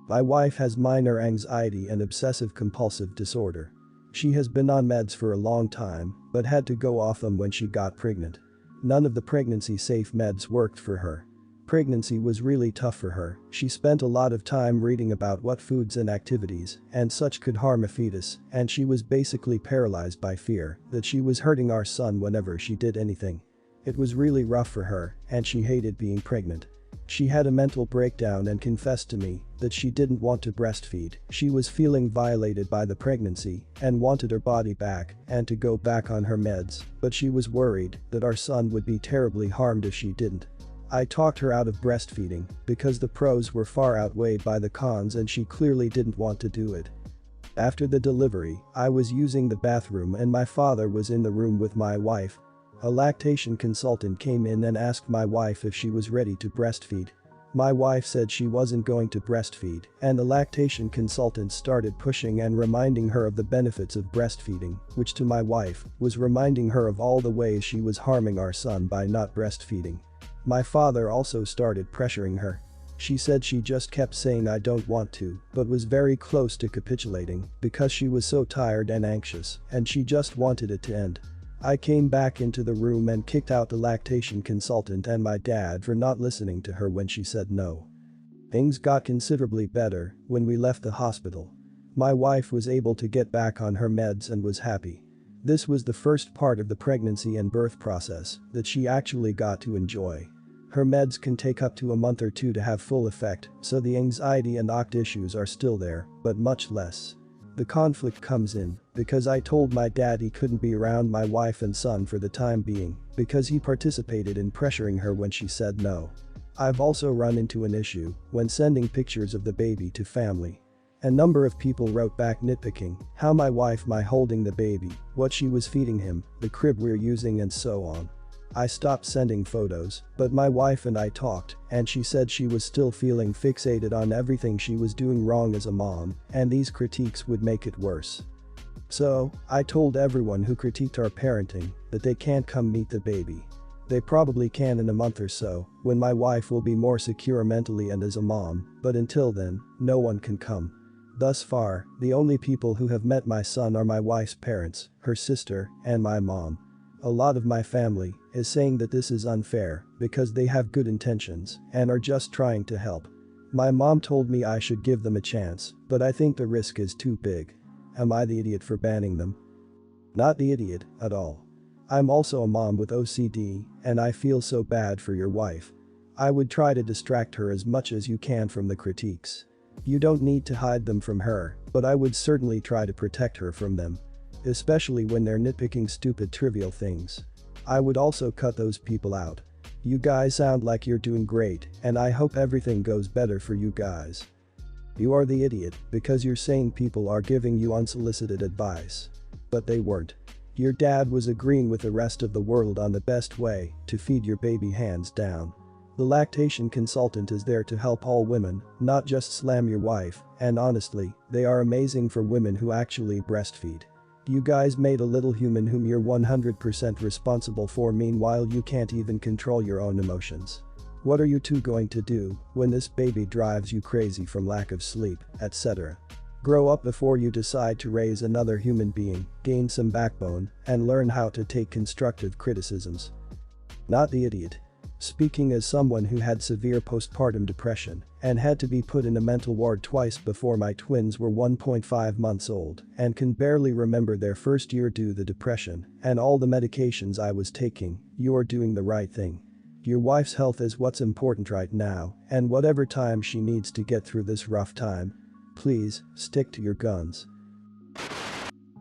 My wife has minor anxiety and obsessive-compulsive disorder. She has been on meds for a long time, but had to go off them when she got pregnant. None of the pregnancy-safe meds worked for her. Pregnancy was really tough for her. She spent a lot of time reading about what foods and activities and such could harm a fetus, and she was basically paralyzed by fear that she was hurting our son whenever she did anything. It was really rough for her, and she hated being pregnant. She had a mental breakdown and confessed to me that she didn't want to breastfeed. She was feeling violated by the pregnancy and wanted her body back and to go back on her meds, but she was worried that our son would be terribly harmed if she didn't. I talked her out of breastfeeding because the pros were far outweighed by the cons and she clearly didn't want to do it. After the delivery, I was using the bathroom and my father was in the room with my wife. A lactation consultant came in and asked my wife if she was ready to breastfeed. My wife said she wasn't going to breastfeed, and the lactation consultant started pushing and reminding her of the benefits of breastfeeding, which to my wife was reminding her of all the ways she was harming our son by not breastfeeding. My father also started pressuring her. She said she just kept saying I don't want to, but was very close to capitulating because she was so tired and anxious, and she just wanted it to end. I came back into the room and kicked out the lactation consultant and my dad for not listening to her when she said no. Things got considerably better when we left the hospital. My wife was able to get back on her meds and was happy. This was the first part of the pregnancy and birth process that she actually got to enjoy. Her meds can take up to a month or two to have full effect, so the anxiety and OCT issues are still there, but much less. The conflict comes in because I told my dad he couldn't be around my wife and son for the time being because he participated in pressuring her when she said no. I've also run into an issue when sending pictures of the baby to family. A number of people wrote back nitpicking how my wife might holding the baby, what she was feeding him, the crib we're using and so on. I stopped sending photos, but my wife and I talked, and she said she was still feeling fixated on everything she was doing wrong as a mom, and these critiques would make it worse. So, I told everyone who critiqued our parenting that they can't come meet the baby. They probably can in a month or so, when my wife will be more secure mentally and as a mom, but until then, no one can come. Thus far, the only people who have met my son are my wife's parents, her sister, and my mom. A lot of my family is saying that this is unfair because they have good intentions and are just trying to help. My mom told me I should give them a chance, but I think the risk is too big. Am I the idiot for banning them? Not the idiot at all. I'm also a mom with OCD and I feel so bad for your wife. I would try to distract her as much as you can from the critiques. You don't need to hide them from her, but I would certainly try to protect her from them. Especially when they're nitpicking stupid trivial things. I would also cut those people out. You guys sound like you're doing great and I hope everything goes better for you guys. You are the idiot because you're saying people are giving you unsolicited advice. But they weren't. Your dad was agreeing with the rest of the world on the best way to feed your baby hands down. The lactation consultant is there to help all women, not just slam your wife, and honestly, they are amazing for women who actually breastfeed. You guys made a little human whom you're 100% responsible for, meanwhile you can't even control your own emotions. What are you two going to do when this baby drives you crazy from lack of sleep, etc.? Grow up before you decide to raise another human being, gain some backbone, and learn how to take constructive criticisms. Not the idiot. Speaking as someone who had severe postpartum depression and had to be put in a mental ward twice before my twins were 1.5 months old and can barely remember their first year due to the depression and all the medications I was taking, you are doing the right thing. Your wife's health is what's important right now, and whatever time she needs to get through this rough time, please stick to your guns.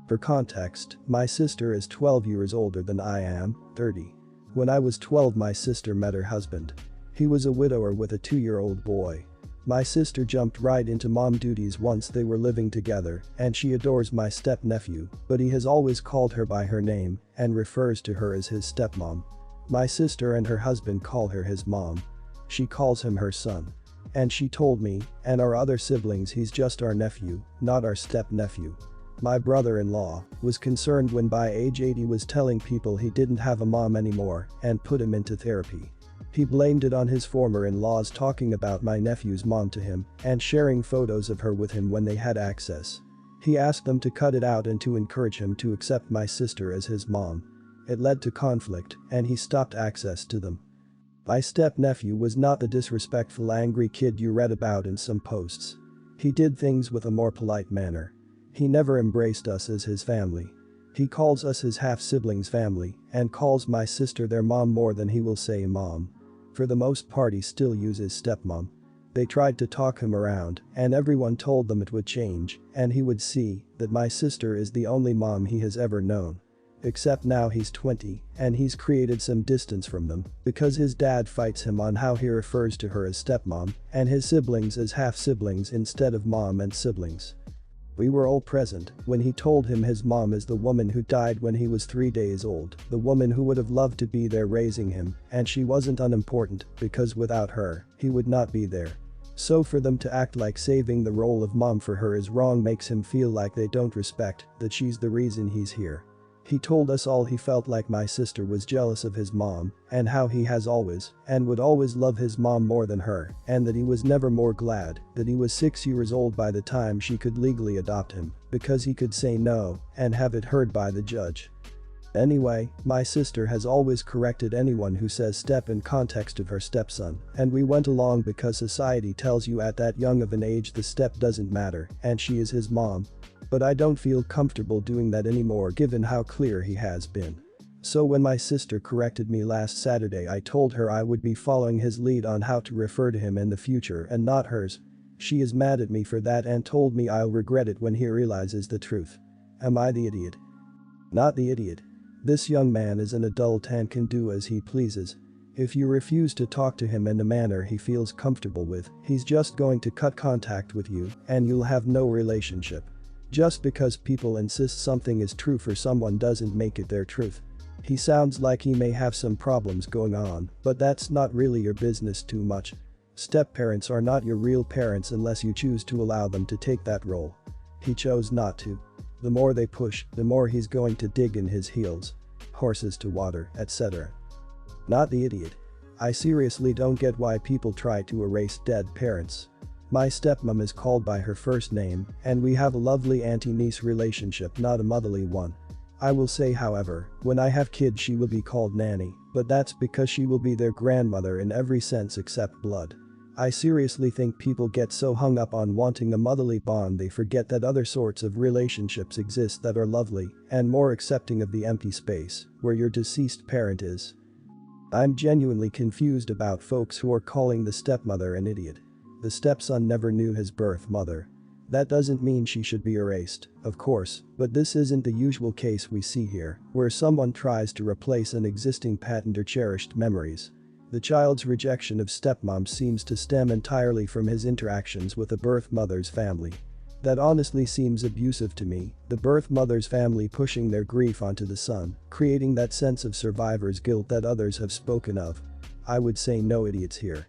For context, my sister is 12 years older than I am, 30. When I was 12, my sister met her husband. He was a widower with a 2-year-old boy. My sister jumped right into mom duties once they were living together, and she adores my step-nephew, but he has always called her by her name and refers to her as his stepmom. My sister and her husband call her his mom. She calls him her son. And she told me and our other siblings he's just our nephew, not our step-nephew. My brother-in-law was concerned when by age 8 he was telling people he didn't have a mom anymore and put him into therapy. He blamed it on his former in-laws talking about my nephew's mom to him and sharing photos of her with him when they had access. He asked them to cut it out and to encourage him to accept my sister as his mom. It led to conflict and he stopped access to them. My step-nephew was not the disrespectful angry kid you read about in some posts. He did things with a more polite manner. He never embraced us as his family. He calls us his half-siblings family and calls my sister their mom more than he will say mom. For the most part he still uses stepmom. They tried to talk him around and everyone told them it would change and he would see that my sister is the only mom he has ever known. Except now he's 20 and he's created some distance from them because his dad fights him on how he refers to her as stepmom and his siblings as half-siblings instead of mom and siblings. We were all present when he told him his mom is the woman who died when he was 3 days old, the woman who would have loved to be there raising him, and she wasn't unimportant because without her, he would not be there. So for them to act like saving the role of mom for her is wrong makes him feel like they don't respect that she's the reason he's here. He told us all he felt like my sister was jealous of his mom and how he has always and would always love his mom more than her and that he was never more glad that he was 6 years old by the time she could legally adopt him because he could say no and have it heard by the judge. Anyway, my sister has always corrected anyone who says step in context of her stepson and we went along because society tells you at that young of an age the step doesn't matter and she is his mom. But I don't feel comfortable doing that anymore given how clear he has been. So when my sister corrected me last Saturday I told her I would be following his lead on how to refer to him in the future and not hers. She is mad at me for that and told me I'll regret it when he realizes the truth. Am I the idiot? Not the idiot. This young man is an adult and can do as he pleases. If you refuse to talk to him in a manner he feels comfortable with, he's just going to cut contact with you and you'll have no relationship. Just because people insist something is true for someone doesn't make it their truth. He sounds like he may have some problems going on, but that's not really your business too much. Step-parents are not your real parents unless you choose to allow them to take that role. He chose not to. The more they push, the more he's going to dig in his heels. Horses to water, etc. Not the idiot. I seriously don't get why people try to erase dead parents. My stepmom is called by her first name and we have a lovely auntie-niece relationship, not a motherly one. I will say however, when I have kids she will be called nanny, but that's because she will be their grandmother in every sense except blood. I seriously think people get so hung up on wanting a motherly bond they forget that other sorts of relationships exist that are lovely and more accepting of the empty space where your deceased parent is. I'm genuinely confused about folks who are calling the stepmother an idiot. The stepson never knew his birth mother. That doesn't mean she should be erased, of course, but this isn't the usual case we see here, where someone tries to replace an existing patent or cherished memories. The child's rejection of stepmom seems to stem entirely from his interactions with the birth mother's family. That honestly seems abusive to me, the birth mother's family pushing their grief onto the son, creating that sense of survivor's guilt that others have spoken of. I would say no idiots here.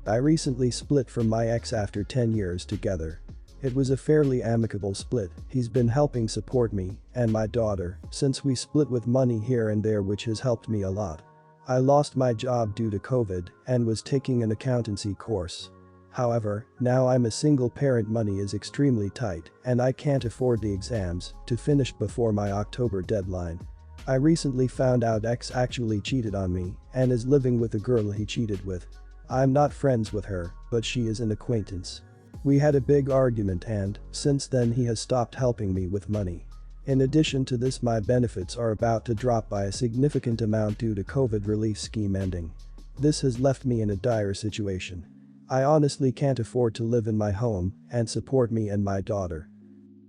I recently split from my ex after 10 years together. It was a fairly amicable split, he's been helping support me and my daughter since we split with money here and there which has helped me a lot. I lost my job due to COVID and was taking an accountancy course. However, now I'm a single parent, money is extremely tight and I can't afford the exams to finish before my October deadline. I recently found out ex actually cheated on me and is living with a girl he cheated with. I'm not friends with her, but she is an acquaintance. We had a big argument and, since then he has stopped helping me with money. In addition to this my benefits are about to drop by a significant amount due to COVID relief scheme ending. This has left me in a dire situation. I honestly can't afford to live in my home and support me and my daughter.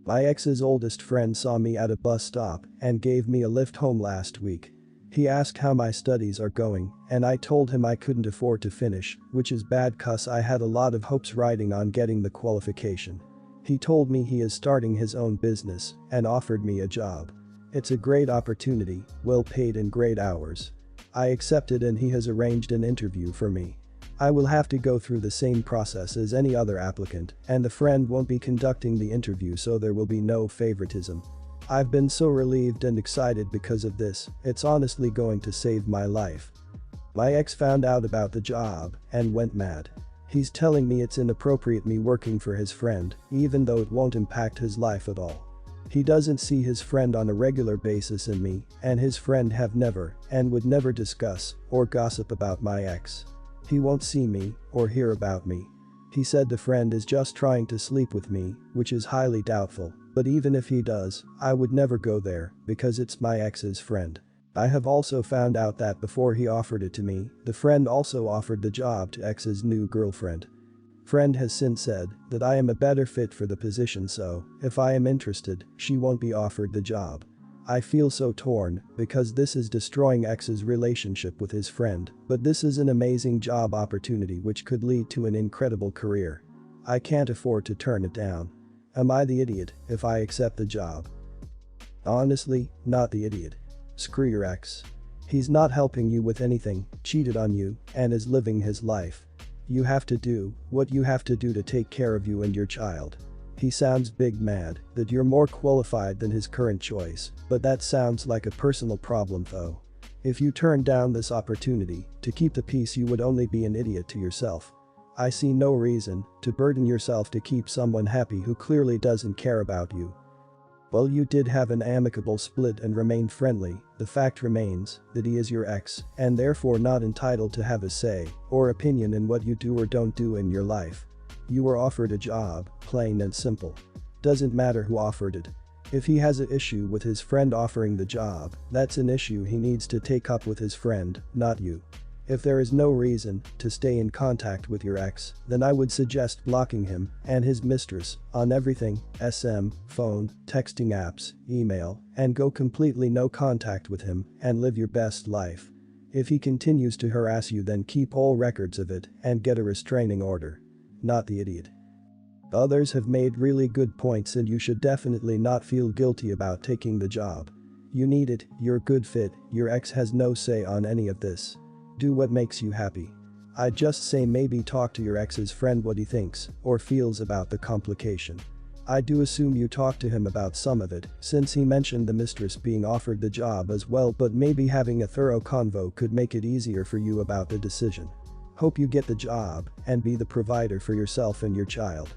My ex's oldest friend saw me at a bus stop and gave me a lift home last week. He asked how my studies are going and I told him I couldn't afford to finish, which is bad cause I had a lot of hopes riding on getting the qualification. He told me he is starting his own business and offered me a job. It's a great opportunity, well paid and great hours. I accepted and he has arranged an interview for me. I will have to go through the same process as any other applicant and the friend won't be conducting the interview so there will be no favoritism. I've been so relieved and excited because of this, it's honestly going to save my life. My ex found out about the job and went mad. He's telling me it's inappropriate me working for his friend, even though it won't impact his life at all. He doesn't see his friend on a regular basis and me and his friend have never and would never discuss or gossip about my ex. He won't see me or hear about me. He said the friend is just trying to sleep with me, which is highly doubtful, but even if he does, I would never go there because it's my ex's friend. I have also found out that before he offered it to me, the friend also offered the job to ex's new girlfriend. Friend has since said that I am a better fit for the position, so if I am interested, she won't be offered the job. I feel so torn because this is destroying ex's relationship with his friend, but this is an amazing job opportunity which could lead to an incredible career. I can't afford to turn it down. Am I the idiot if I accept the job? Honestly, not the idiot. Screw your ex. He's not helping you with anything, cheated on you, and is living his life. You have to do what you have to do to take care of you and your child. He sounds big mad that you're more qualified than his current choice, but that sounds like a personal problem though. If you turn down this opportunity to keep the peace, you would only be an idiot to yourself. I see no reason to burden yourself to keep someone happy who clearly doesn't care about you. Well, you did have an amicable split and remained friendly. The fact remains that he is your ex and therefore not entitled to have a say or opinion in what you do or don't do in your life. You were offered a job, plain and simple. Doesn't matter who offered it. If he has an issue with his friend offering the job, that's an issue he needs to take up with his friend, not you. If there is no reason to stay in contact with your ex, then I would suggest blocking him and his mistress on everything, SM, phone, texting apps, email, and go completely no contact with him and live your best life. If he continues to harass you, then keep all records of it and get a restraining order. Not the idiot. Others have made really good points and you should definitely not feel guilty about taking the job. You need it, you're a good fit, your ex has no say on any of this. Do what makes you happy. I'd just say maybe talk to your ex's friend what he thinks or feels about the complication. I do assume you talked to him about some of it since he mentioned the mistress being offered the job as well, but maybe having a thorough convo could make it easier for you about the decision. Hope you get the job and be the provider for yourself and your child.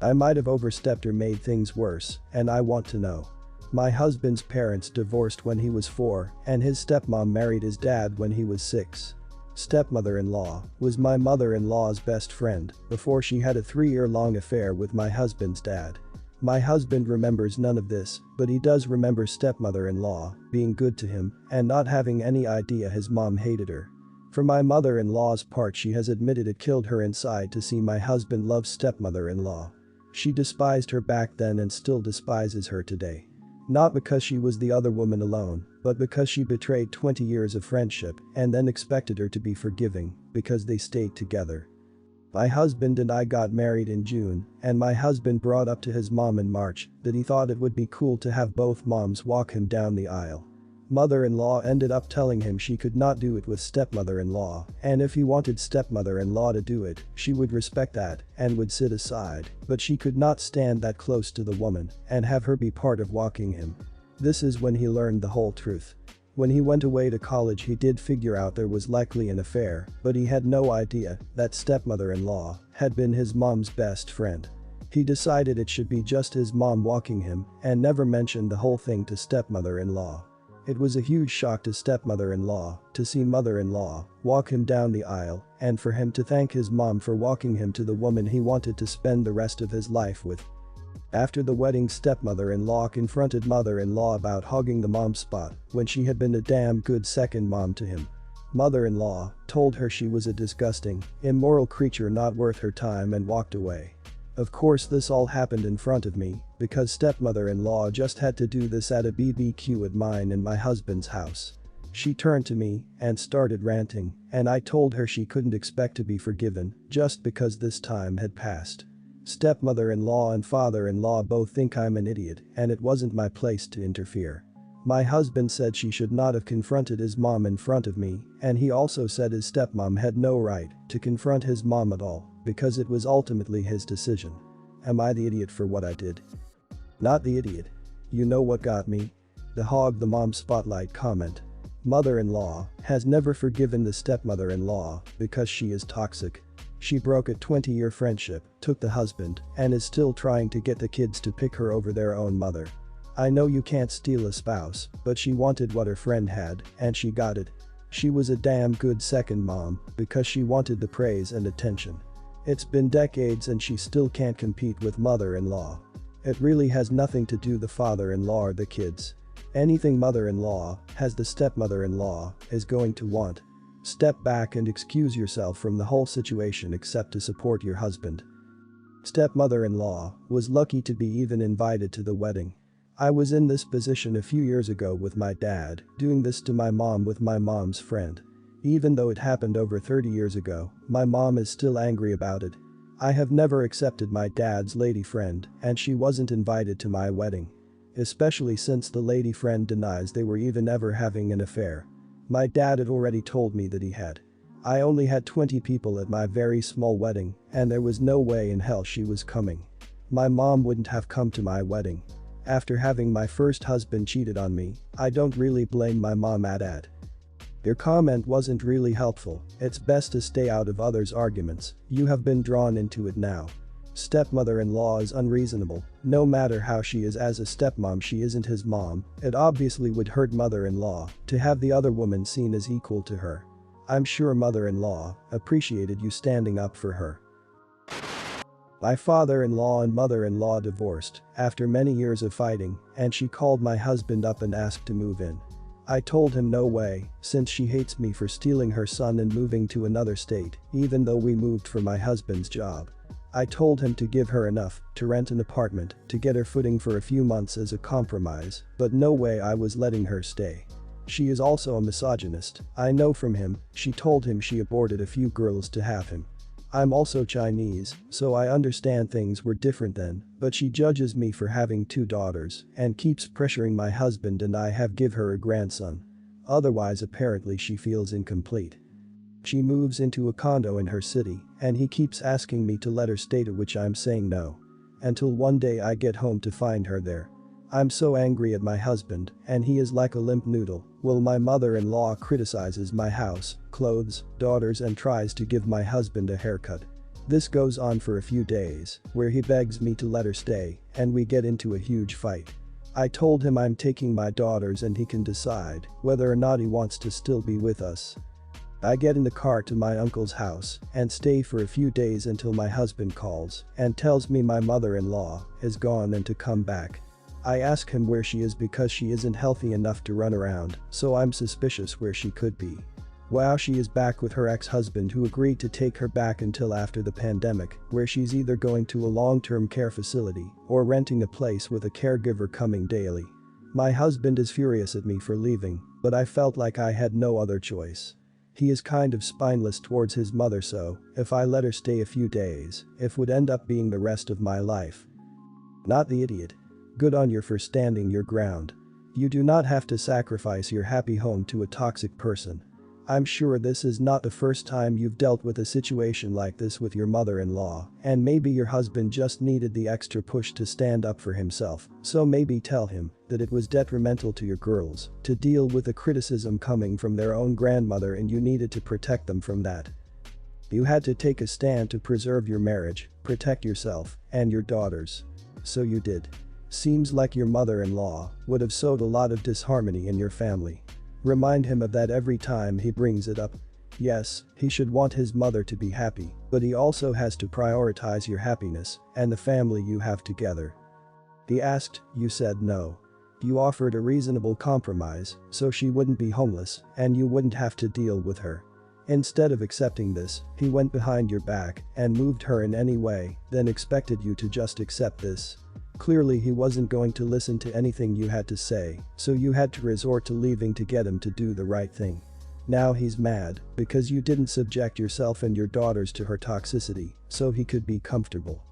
I might have overstepped or made things worse, and I want to know. My husband's parents divorced when he was 4 and his stepmom married his dad when he was 6. Stepmother-in-law was my mother-in-law's best friend before she had a 3-year-long affair with my husband's dad. My husband remembers none of this, but he does remember stepmother-in-law being good to him and not having any idea his mom hated her. For my mother-in-law's part, she has admitted it killed her inside to see my husband love stepmother-in-law. She despised her back then and still despises her today. Not because she was the other woman alone, but because she betrayed 20 years of friendship and then expected her to be forgiving because they stayed together. My husband and I got married in June, and my husband brought up to his mom in March that he thought it would be cool to have both moms walk him down the aisle. Mother-in-law ended up telling him she could not do it with stepmother-in-law, and if he wanted stepmother-in-law to do it, she would respect that and would sit aside, but she could not stand that close to the woman and have her be part of walking him. This is when he learned the whole truth. When he went away to college, he did figure out there was likely an affair, but he had no idea that stepmother-in-law had been his mom's best friend. He decided it should be just his mom walking him and never mentioned the whole thing to stepmother-in-law. It was a huge shock to stepmother-in-law to see mother-in-law walk him down the aisle and for him to thank his mom for walking him to the woman he wanted to spend the rest of his life with. After the wedding, stepmother-in-law confronted mother-in-law about hogging the mom spot when she had been a damn good second mom to him. Mother-in-law told her she was a disgusting, immoral creature not worth her time and walked away. Of course, this all happened in front of me because stepmother-in-law just had to do this at a BBQ at mine and my husband's house. She turned to me and started ranting, and I told her she couldn't expect to be forgiven just because this time had passed. Stepmother-in-law and father-in-law both think I'm an idiot and it wasn't my place to interfere. My husband said she should not have confronted his mom in front of me, and he also said his stepmom had no right to confront his mom at all because it was ultimately his decision. Am I the idiot for what I did? Not the idiot. You know what got me? The hog the mom spotlight comment. Mother-in-law has never forgiven the stepmother-in-law because she is toxic. She broke a 20-year friendship, took the husband, and is still trying to get the kids to pick her over their own mother. I know you can't steal a spouse, but she wanted what her friend had, and she got it. She was a damn good second mom because she wanted the praise and attention. It's been decades and she still can't compete with mother-in-law. It really has nothing to do the father-in-law or the kids. Anything mother-in-law has the stepmother-in-law is going to want. Step back and excuse yourself from the whole situation except to support your husband. Stepmother-in-law was lucky to be even invited to the wedding. I was in this position a few years ago with my dad, doing this to my mom with my mom's friend. Even though it happened over 30 years ago, my mom is still angry about it. I have never accepted my dad's lady friend, and she wasn't invited to my wedding. Especially since the lady friend denies they were even ever having an affair. My dad had already told me that he had. I only had 20 people at my very small wedding, and there was no way in hell she was coming. My mom wouldn't have come to my wedding. After having my first husband cheated on me, I don't really blame my mom at that. Your comment wasn't really helpful. It's best to stay out of others' arguments. You have been drawn into it now. Stepmother-in-law is unreasonable. No matter how she is as a stepmom, she isn't his mom. It obviously would hurt mother-in-law to have the other woman seen as equal to her. I'm sure mother-in-law appreciated you standing up for her. My father-in-law and mother-in-law divorced after many years of fighting, and she called my husband up and asked to move in. I told him no way, since she hates me for stealing her son and moving to another state, even though we moved for my husband's job. I told him to give her enough to rent an apartment to get her footing for a few months as a compromise, but no way I was letting her stay. She is also a misogynist. I know from him. She told him she aborted a few girls to have him. I'm also Chinese, so I understand things were different then, but she judges me for having 2 daughters and keeps pressuring my husband and I have give her a grandson. Otherwise apparently she feels incomplete. She moves into a condo in her city and he keeps asking me to let her stay, to which I'm saying no. Until one day I get home to find her there. I'm so angry at my husband and he is like a limp noodle. Well, my mother-in-law criticizes my house, clothes, daughters and tries to give my husband a haircut. This goes on for a few days, where he begs me to let her stay and we get into a huge fight. I told him I'm taking my daughters and he can decide whether or not he wants to still be with us. I get in the car to my uncle's house and stay for a few days until my husband calls and tells me my mother-in-law is gone and to come back. I ask him where she is because she isn't healthy enough to run around, so I'm suspicious where she could be. Wow, she is back with her ex-husband who agreed to take her back until after the pandemic, where she's either going to a long-term care facility or renting a place with a caregiver coming daily. My husband is furious at me for leaving, but I felt like I had no other choice. He is kind of spineless towards his mother, so if I let her stay a few days, it would end up being the rest of my life. Not the idiot. Good on you for standing your ground. You do not have to sacrifice your happy home to a toxic person. I'm sure this is not the first time you've dealt with a situation like this with your mother-in-law, and maybe your husband just needed the extra push to stand up for himself, so maybe tell him that it was detrimental to your girls to deal with the criticism coming from their own grandmother and you needed to protect them from that. You had to take a stand to preserve your marriage, protect yourself and your daughters. So you did. Seems like your mother-in-law would have sowed a lot of disharmony in your family. Remind him of that every time he brings it up. Yes, he should want his mother to be happy, but he also has to prioritize your happiness and the family you have together. He asked, you said no. You offered a reasonable compromise so she wouldn't be homeless and you wouldn't have to deal with her. Instead of accepting this, he went behind your back and moved her in any way, then expected you to just accept this. Clearly he wasn't going to listen to anything you had to say, so you had to resort to leaving to get him to do the right thing. Now he's mad because you didn't subject yourself and your daughters to her toxicity so he could be comfortable.